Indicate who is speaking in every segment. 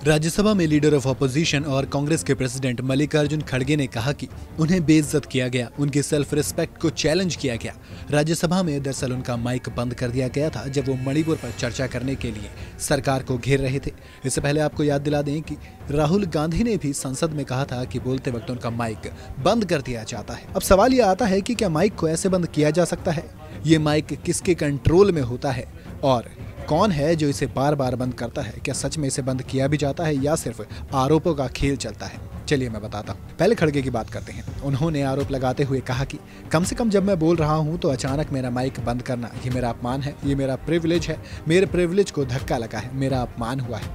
Speaker 1: राज्यसभा में leader of opposition और कांग्रेस के प्रेसिडेंट मल्लिकार्जुन खड़गे ने कहा कि उन्हें बेइज्जत किया गया, उनकी सेल्फ रिस्पेक्ट को चैलेंज किया गया। राज्यसभा में दरअसल उनका माइक बंद कर दिया गया था जब वो मणिपुर पर चर्चा करने के लिए सरकार को घेर रहे थे। इससे पहले आपको याद दिला दें कि राहुल गांधी ने भी संसद में कहा था कि बोलते वक्त उनका माइक बंद कर दिया जाता है। अब सवाल ये आता है कि क्या माइक को ऐसे बंद किया जा सकता है? ये माइक किसके कंट्रोल में होता है और कौन है जो इसे बार बार बंद करता है? क्या सच में इसे बंद किया भी जाता है या सिर्फ आरोपों का खेल चलता है? चलिए मैं बताता हूँ। पहले खड़गे की बात करते हैं। उन्होंने आरोप लगाते हुए कहा कि कम से कम जब मैं बोल रहा हूँ तो अचानक मेरा माइक बंद करना ये मेरा अपमान है, ये मेरा प्रिविलेज है, मेरे प्रिविलेज को धक्का लगा है, मेरा अपमान हुआ है।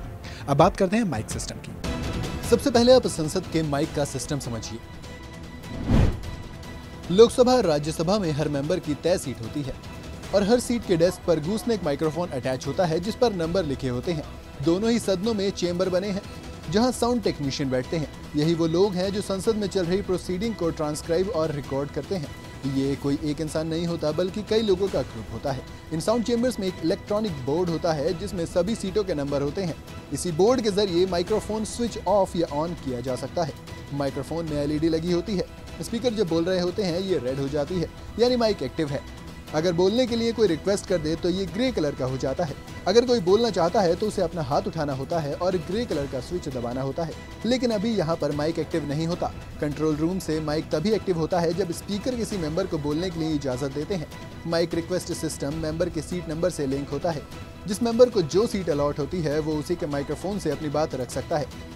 Speaker 1: अब बात करते हैं माइक सिस्टम की। सबसे पहले आप संसद के माइक का सिस्टम समझिए। लोकसभा और राज्यसभा में हर मेंबर की तय सीट होती है और हर सीट के डेस्क पर गूसनेक माइक्रोफोन अटैच होता है जिस पर नंबर लिखे होते हैं। दोनों ही सदनों में चेंबर बने हैं जहां साउंड टेक्नीशियन बैठते हैं। यही वो लोग हैं जो संसद में चल रही प्रोसीडिंग को ट्रांसक्राइब और रिकॉर्ड करते हैं। ये कोई एक इंसान नहीं होता बल्कि कई लोगों का ग्रुप होता है। इन साउंड चेंबर्स में एक इलेक्ट्रॉनिक बोर्ड होता है जिसमें सभी सीटों के नंबर होते हैं। इसी बोर्ड के जरिए माइक्रोफोन स्विच ऑफ या ऑन किया जा सकता है। माइक्रोफोन में LED लगी होती है। स्पीकर जब बोल रहे होते हैं ये रेड हो जाती है, यानी माइक एक्टिव है। अगर बोलने के लिए कोई रिक्वेस्ट कर दे तो ये ग्रे कलर का हो जाता है। अगर कोई बोलना चाहता है तो उसे अपना हाथ उठाना होता है और ग्रे कलर का स्विच दबाना होता है। लेकिन अभी यहाँ पर माइक एक्टिव नहीं होता। कंट्रोल रूम से माइक तभी एक्टिव होता है जब स्पीकर किसी मेंबर को बोलने के लिए इजाजत देते हैं। माइक रिक्वेस्ट सिस्टम मेंबर के सीट नंबर से लिंक होता है। जिस मेंबर को जो सीट अलॉट होती है वो उसी के माइक्रोफोन से अपनी बात रख सकता है।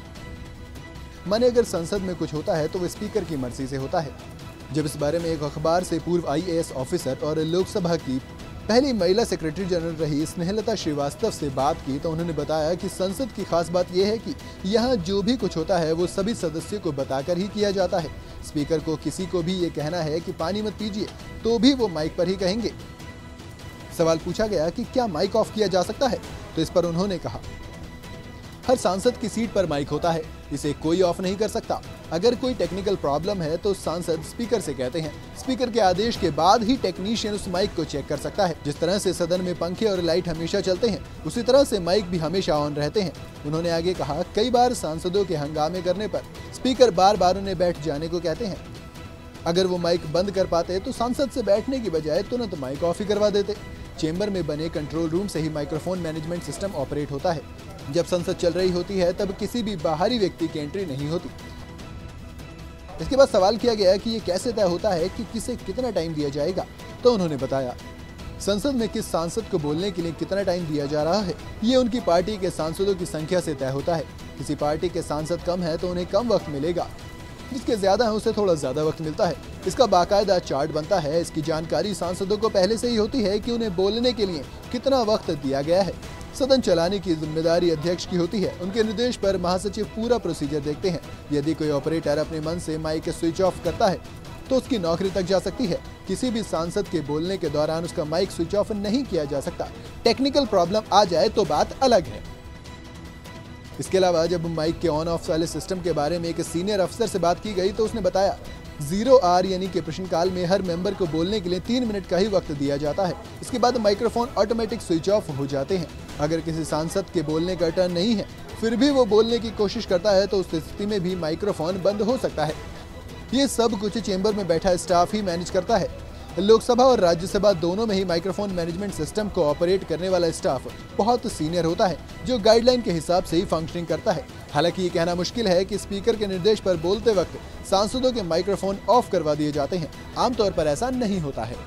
Speaker 1: माने अगर संसद में कुछ होता है तो वो स्पीकर की मर्जी से होता है। जब इस बारे में एक अखबार से पूर्व IAS ऑफिसर और लोकसभा की पहली महिला सेक्रेटरी जनरल रही स्नेहलता श्रीवास्तव से बात की तो उन्होंने बताया कि संसद की खास बात यह है कि यहाँ जो भी कुछ होता है वो सभी सदस्यों को बताकर ही किया जाता है। स्पीकर को किसी को भी ये कहना है कि पानी मत पीजिए तो भी वो माइक पर ही कहेंगे। सवाल पूछा गया कि क्या माइक ऑफ किया जा सकता है, तो इस पर उन्होंने कहा हर सांसद की सीट पर माइक होता है, इसे कोई ऑफ नहीं कर सकता। अगर कोई टेक्निकल प्रॉब्लम है तो सांसद स्पीकर से कहते हैं। स्पीकर के आदेश के बाद ही टेक्नीशियन उस माइक को चेक कर सकता है। जिस तरह से सदन में पंखे और लाइट हमेशा चलते हैं उसी तरह से माइक भी हमेशा ऑन रहते हैं। उन्होंने आगे कहा कई बार सांसदों के हंगामे करने पर स्पीकर बार बार उन्हें बैठ जाने को कहते हैं। अगर वो माइक बंद कर पाते तो सांसद से बैठने की बजाय तुरंत माइक ऑफ ही करवा देते। चेंबर में बने कंट्रोल रूम से ही माइक्रोफोन मैनेजमेंट सिस्टम ऑपरेट होता है। जब संसद चल रही होती है तब किसी भी बाहरी व्यक्ति की एंट्री नहीं होती। इसके बाद सवाल किया गया कि ये कैसे तय होता है कि किसे कितना टाइम दिया जाएगा, तो उन्होंने बताया संसद में किस सांसद को बोलने के लिए कितना टाइम दिया जा रहा है ये उनकी पार्टी के सांसदों की संख्या से तय होता है। किसी पार्टी के सांसद कम है तो उन्हें कम वक्त मिलेगा, जिसके ज्यादा है उसे थोड़ा ज्यादा वक्त मिलता है। इसका बाकायदा चार्ट बनता है। इसकी जानकारी सांसदों को पहले से ही होती है कि उन्हें बोलने के लिए कितना वक्त दिया गया है। सदन चलाने की जिम्मेदारी अध्यक्ष की होती है। उनके निर्देश पर महासचिव पूरा प्रोसीजर देखते हैं। यदि कोई ऑपरेटर अपने मन से माइक स्विच ऑफ करता है तो उसकी नौकरी तक जा सकती है। किसी भी सांसद के बोलने के दौरान उसका माइक स्विच ऑफ नहीं किया जा सकता। टेक्निकल प्रॉब्लम आ जाए तो बात अलग है। इसके अलावा जब माइक के ऑन ऑफ वाले सिस्टम के बारे में एक सीनियर अफसर से बात की गई तो उसने बताया 0R यानी कि प्रश्नकाल में हर मेंबर को बोलने के लिए 3 मिनट का ही वक्त दिया जाता है। इसके बाद माइक्रोफोन ऑटोमेटिक स्विच ऑफ हो जाते हैं। अगर किसी सांसद के बोलने का टर्न नहीं है फिर भी वो बोलने की कोशिश करता है तो उस स्थिति में भी माइक्रोफोन बंद हो सकता है। ये सब कुछ चेंबर में बैठा स्टाफ ही मैनेज करता है। लोकसभा और राज्यसभा दोनों में ही माइक्रोफोन मैनेजमेंट सिस्टम को ऑपरेट करने वाला स्टाफ बहुत सीनियर होता है जो गाइडलाइन के हिसाब से ही फंक्शनिंग करता है। हालांकि ये कहना मुश्किल है कि स्पीकर के निर्देश पर बोलते वक्त सांसदों के माइक्रोफोन ऑफ करवा दिए जाते हैं। आमतौर पर ऐसा नहीं होता है।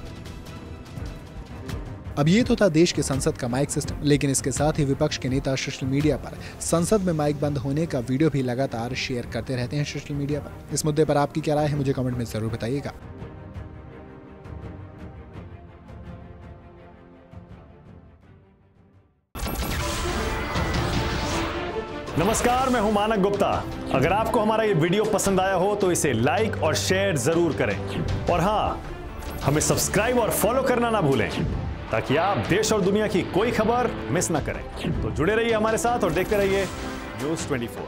Speaker 1: अब ये तो था देश के संसद का माइक सिस्टम, लेकिन इसके साथ ही विपक्ष के नेता सोशल मीडिया पर संसद में माइक बंद होने का वीडियो भी लगातार शेयर करते रहते हैं सोशल मीडिया पर। इस मुद्दे पर आपकी क्या राय है मुझे कमेंट में जरूर बताइएगा।
Speaker 2: नमस्कार, मैं हूं मानक गुप्ता। अगर आपको हमारा ये वीडियो पसंद आया हो तो इसे लाइक और शेयर जरूर करें और हाँ, हमें सब्सक्राइब और फॉलो करना ना भूलें ताकि आप देश और दुनिया की कोई खबर मिस ना करें। तो जुड़े रहिए हमारे साथ और देखते रहिए न्यूज़ 24।